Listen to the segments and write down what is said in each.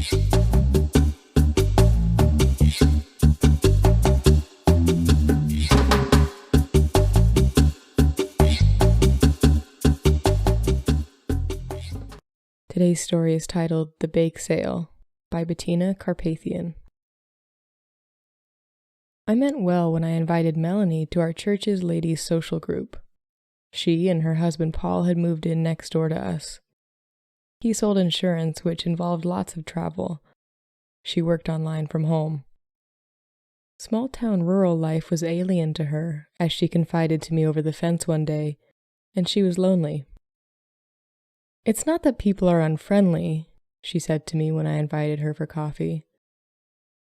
Today's story is titled The Bake Sale by Bettina, Karpathian. I meant well when I invited Melanie to our church's ladies' social group. She and her husband Paul had moved in next door to us. He sold insurance, which involved lots of travel. She worked online from home. Small-town rural life was alien to her, as she confided to me over the fence one day, and she was lonely. "It's not that people are unfriendly," she said to me when I invited her for coffee.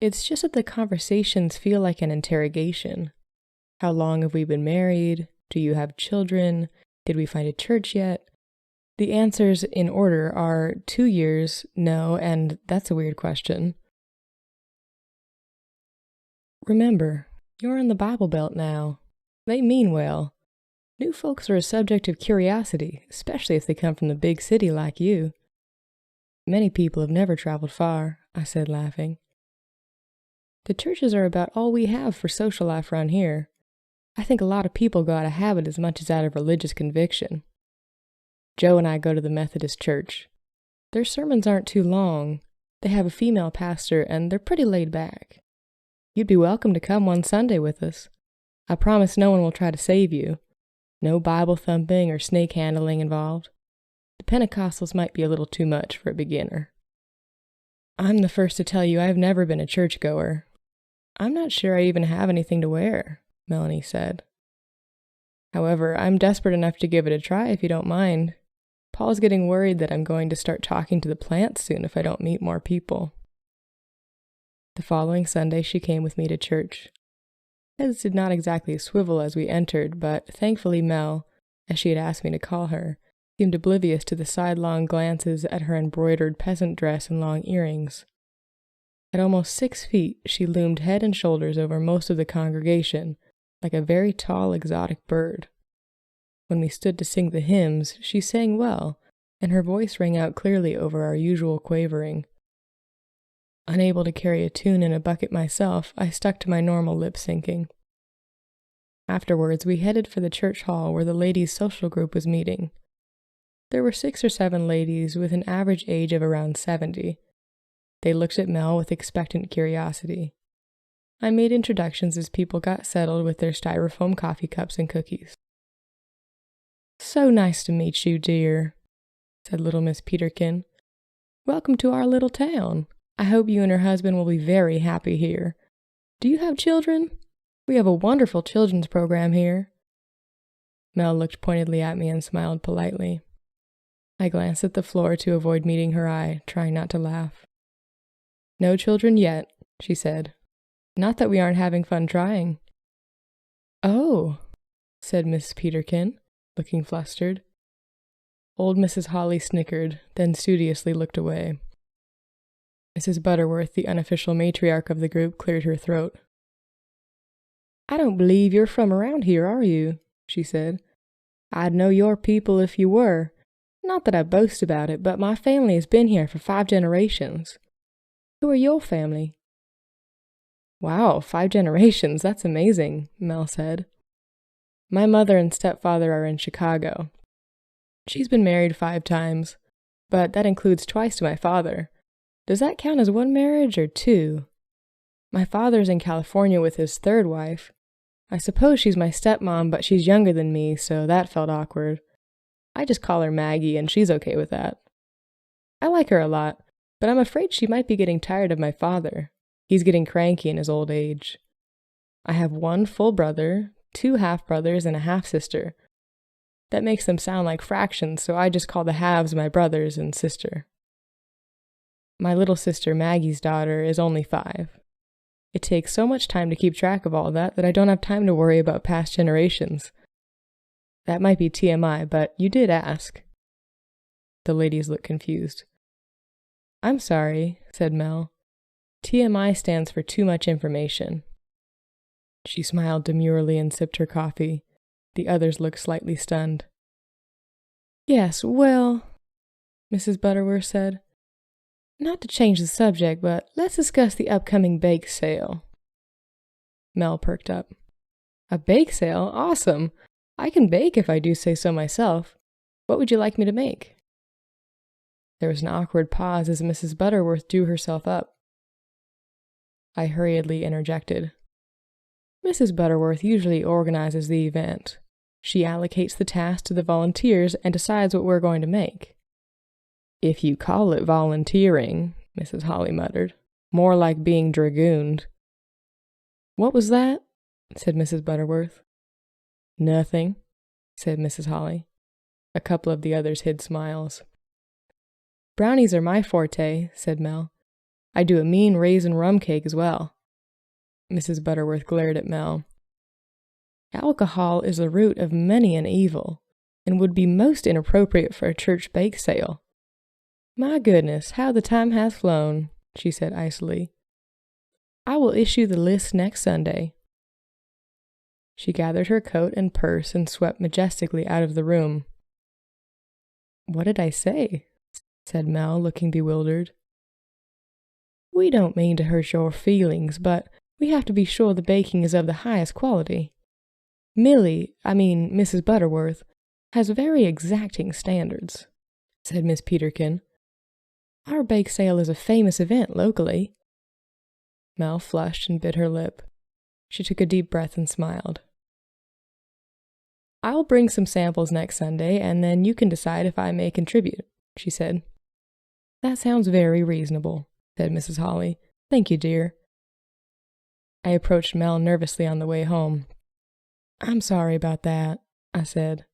"It's just that the conversations feel like an interrogation. How long have we been married? Do you have children? Did we find a church yet?" The answers in order are 2 years, no, and that's a weird question. Remember, you're in the Bible Belt now. They mean well. New folks are a subject of curiosity, especially if they come from the big city like you. Many people have never traveled far, I said, laughing. The churches are about all we have for social life around here. I think a lot of people go out of habit as much as out of religious conviction. Joe and I go to the Methodist church. Their sermons aren't too long. They have a female pastor, and they're pretty laid back. You'd be welcome to come one Sunday with us. I promise no one will try to save you. No Bible thumping or snake handling involved. The Pentecostals might be a little too much for a beginner. I'm the first to tell you I've never been a churchgoer. I'm not sure I even have anything to wear, Melanie said. However, I'm desperate enough to give it a try if you don't mind. Paul's getting worried that I'm going to start talking to the plants soon if I don't meet more people. The following Sunday she came with me to church. Heads did not exactly swivel as we entered, but thankfully Mel, as she had asked me to call her, seemed oblivious to the sidelong glances at her embroidered peasant dress and long earrings. At almost 6 feet, she loomed head and shoulders over most of the congregation, like a very tall exotic bird. When we stood to sing the hymns, she sang well, and her voice rang out clearly over our usual quavering. Unable to carry a tune in a bucket myself, I stuck to my normal lip-syncing. Afterwards, we headed for the church hall where the ladies' social group was meeting. There were 6 or 7 ladies with an average age of around 70. They looked at Mel with expectant curiosity. I made introductions as people got settled with their styrofoam coffee cups and cookies. "So nice to meet you, dear," said little Miss Peterkin. "Welcome to our little town. I hope you and her husband will be very happy here. Do you have children? We have a wonderful children's program here." Mel looked pointedly at me and smiled politely. I glanced at the floor to avoid meeting her eye, trying not to laugh. "No children yet," she said. "Not that we aren't having fun trying." "Oh," said Miss Peterkin, looking flustered. Old Mrs. Holly snickered, then studiously looked away. Mrs. Butterworth, the unofficial matriarch of the group, cleared her throat. "I don't believe you're from around here, are you?" she said. "I'd know your people if you were. Not that I boast about it, but my family has been here for 5 generations. Who are your family?" "Wow, 5 generations, that's amazing," Mel said. "My mother and stepfather are in Chicago. She's been married 5 times, but that includes twice to my father. Does that count as 1 marriage or 2? My father's in California with his 3rd wife. I suppose she's my stepmom, but she's younger than me, so that felt awkward. I just call her Maggie, and she's okay with that. I like her a lot, but I'm afraid she might be getting tired of my father. He's getting cranky in his old age. I have 1 full brother, 2 half-brothers, and a half-sister. That makes them sound like fractions, so I just call the halves my brothers and sister. My little sister, Maggie's daughter, is only 5. It takes so much time to keep track of all that I don't have time to worry about past generations. That might be TMI, but you did ask." The ladies looked confused. "I'm sorry," said Mel. "TMI stands for too much information." She smiled demurely and sipped her coffee. The others looked slightly stunned. "Yes, well," Mrs. Butterworth said, Not to change the subject, but let's discuss the upcoming bake sale. Mel perked up. A bake sale? Awesome! I can bake if I do say so myself. What would you like me to make? There was an awkward pause as Mrs. Butterworth drew herself up. I hurriedly interjected. Mrs. Butterworth usually organizes the event. She allocates the task to the volunteers and decides what we're going to make. If you call it volunteering, Mrs. Holly muttered. More like being dragooned. What was that? Said Mrs. Butterworth. Nothing, said Mrs. Holly. A couple of the others hid smiles. Brownies are my forte, said Mel. I do a mean raisin rum cake as well. Mrs. Butterworth glared at Mel. Alcohol is the root of many an evil, and would be most inappropriate for a church bake sale. My goodness, how the time has flown, she said icily. I will issue the list next Sunday. She gathered her coat and purse and swept majestically out of the room. What did I say? Said Mel, looking bewildered. We don't mean to hurt your feelings, but we have to be sure the baking is of the highest quality. Mrs. Butterworth, has very exacting standards, said Miss Peterkin. Our bake sale is a famous event locally. Mel flushed and bit her lip. She took a deep breath and smiled. I'll bring some samples next Sunday, and then you can decide if I may contribute, she said. That sounds very reasonable, said Mrs. Holly. Thank you, dear. I approached Mel nervously on the way home. I'm sorry about that, I said.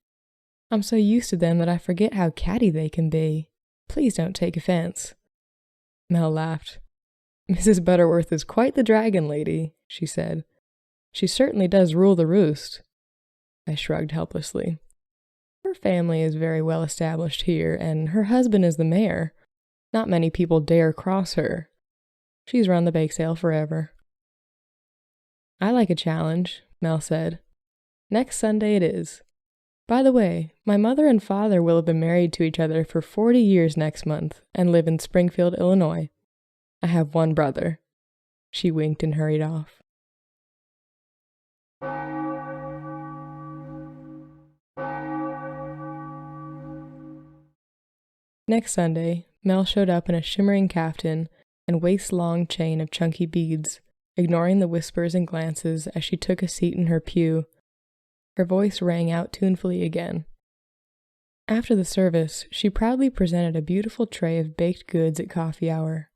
I'm so used to them that I forget how catty they can be. Please don't take offense. Mel laughed. Mrs. Butterworth is quite the dragon lady, she said. She certainly does rule the roost. I shrugged helplessly. Her family is very well established here, and her husband is the mayor. Not many people dare cross her. She's run the bake sale forever. I like a challenge, Mel said. Next Sunday it is. By the way, my mother and father will have been married to each other for 40 years next month and live in Springfield, Illinois. I have one brother. She winked and hurried off. Next Sunday, Mel showed up in a shimmering caftan and waist-long chain of chunky beads, ignoring the whispers and glances as she took a seat in her pew. Her voice rang out tunefully again. After the service, she proudly presented a beautiful tray of baked goods at coffee hour.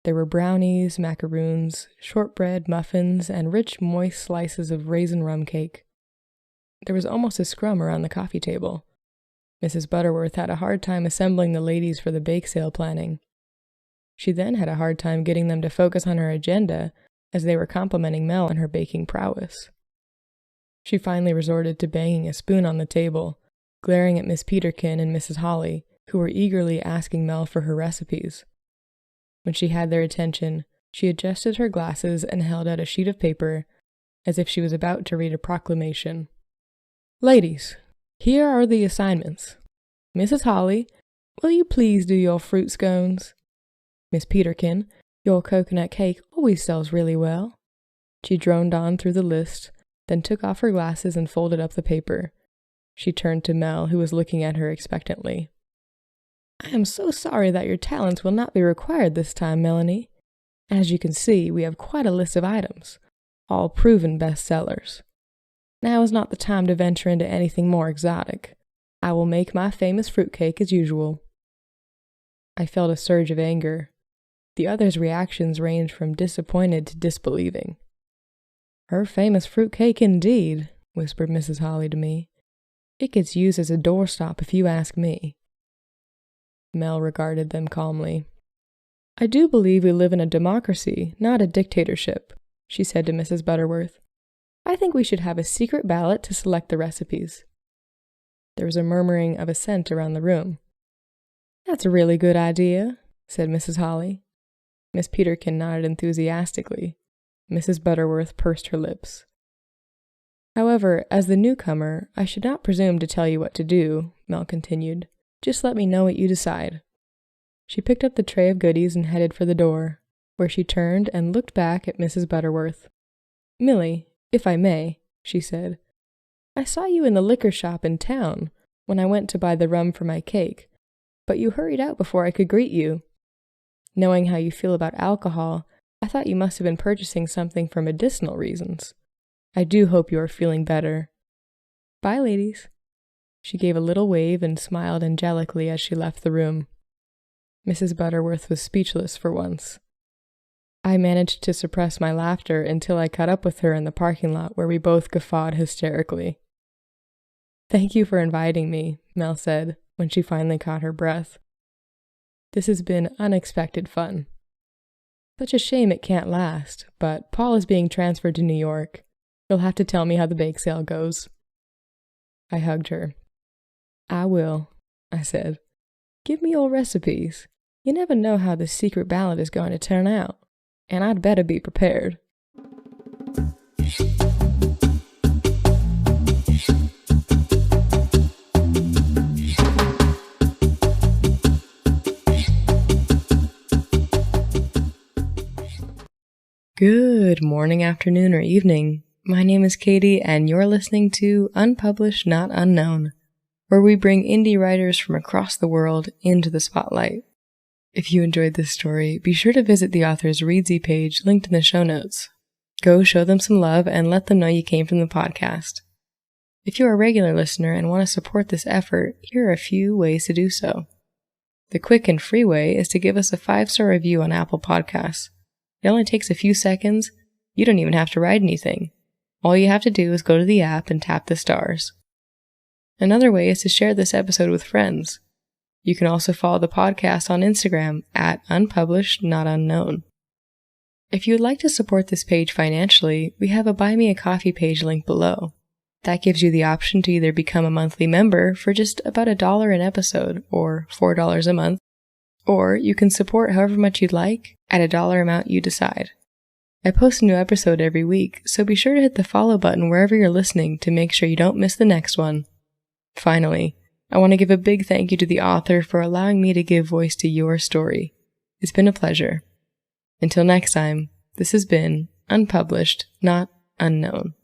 There were brownies, macaroons, shortbread, muffins, and rich, moist slices of raisin rum cake. There was almost a scrum around the coffee table. Mrs. Butterworth had a hard time assembling the ladies for the bake sale planning. She then had a hard time getting them to focus on her agenda as they were complimenting Mel on her baking prowess. She finally resorted to banging a spoon on the table, glaring at Miss Peterkin and Mrs. Holly, who were eagerly asking Mel for her recipes. When she had their attention, she adjusted her glasses and held out a sheet of paper, as if she was about to read a proclamation. Ladies, here are the assignments. Mrs. Holly, will you please do your fruit scones? Miss Peterkin, your coconut cake always sells really well. She droned on through the list, then took off her glasses and folded up the paper. She turned to Mel, who was looking at her expectantly. I am so sorry that your talents will not be required this time, Melanie. As you can see, we have quite a list of items, all proven bestsellers. Now is not the time to venture into anything more exotic. I will make my famous fruitcake as usual. I felt a surge of anger. The others' reactions ranged from disappointed to disbelieving. Her famous fruitcake indeed, whispered Mrs. Holly to me. It gets used as a doorstop if you ask me. Mel regarded them calmly. I do believe we live in a democracy, not a dictatorship, she said to Mrs. Butterworth. I think we should have a secret ballot to select the recipes. There was a murmuring of assent around the room. That's a really good idea, said Mrs. Holly. Miss Peterkin nodded enthusiastically. Mrs. Butterworth pursed her lips. However, as the newcomer, I should not presume to tell you what to do, Mel continued. Just let me know what you decide. She picked up the tray of goodies and headed for the door, where she turned and looked back at Mrs. Butterworth. "Millie, if I may," she said, "I saw you in the liquor shop in town when I went to buy the rum for my cake, but you hurried out before I could greet you. Knowing how you feel about alcohol, I thought you must have been purchasing something for medicinal reasons. I do hope you are feeling better. Bye, ladies." She gave a little wave and smiled angelically as she left the room. Mrs. Butterworth was speechless for once. I managed to suppress my laughter until I caught up with her in the parking lot where we both guffawed hysterically. "Thank you for inviting me," Mel said when she finally caught her breath. "This has been unexpected fun. Such a shame it can't last, but Paul is being transferred to New York. You'll have to tell me how the bake sale goes." I hugged her. "I will," I said. "Give me old recipes. You never know how the secret ballad is going to turn out, and I'd better be prepared." Good morning, afternoon, or evening. My name is Katie, and you're listening to Unpublished, Not Unknown, where we bring indie writers from across the world into the spotlight. If you enjoyed this story, be sure to visit the author's Readsy page linked in the show notes. Go show them some love and let them know you came from the podcast. If you're a regular listener and want to support this effort, here are a few ways to do so. The quick and free way is to give us a 5-star review on Apple Podcasts. It only takes a few seconds. You don't even have to write anything. All you have to do is go to the app and tap the stars. Another way is to share this episode with friends. You can also follow the podcast on Instagram at unpublishednotunknown. If you would like to support this page financially, we have a Buy Me a Coffee page linked below. That gives you the option to either become a monthly member for just about $1 an episode, or $4 a month, or you can support however much you'd like at a dollar amount you decide. I post a new episode every week, so be sure to hit the follow button wherever you're listening to make sure you don't miss the next one. Finally, I want to give a big thank you to the author for allowing me to give voice to your story. It's been a pleasure. Until next time, this has been Unpublished, Not Unknown.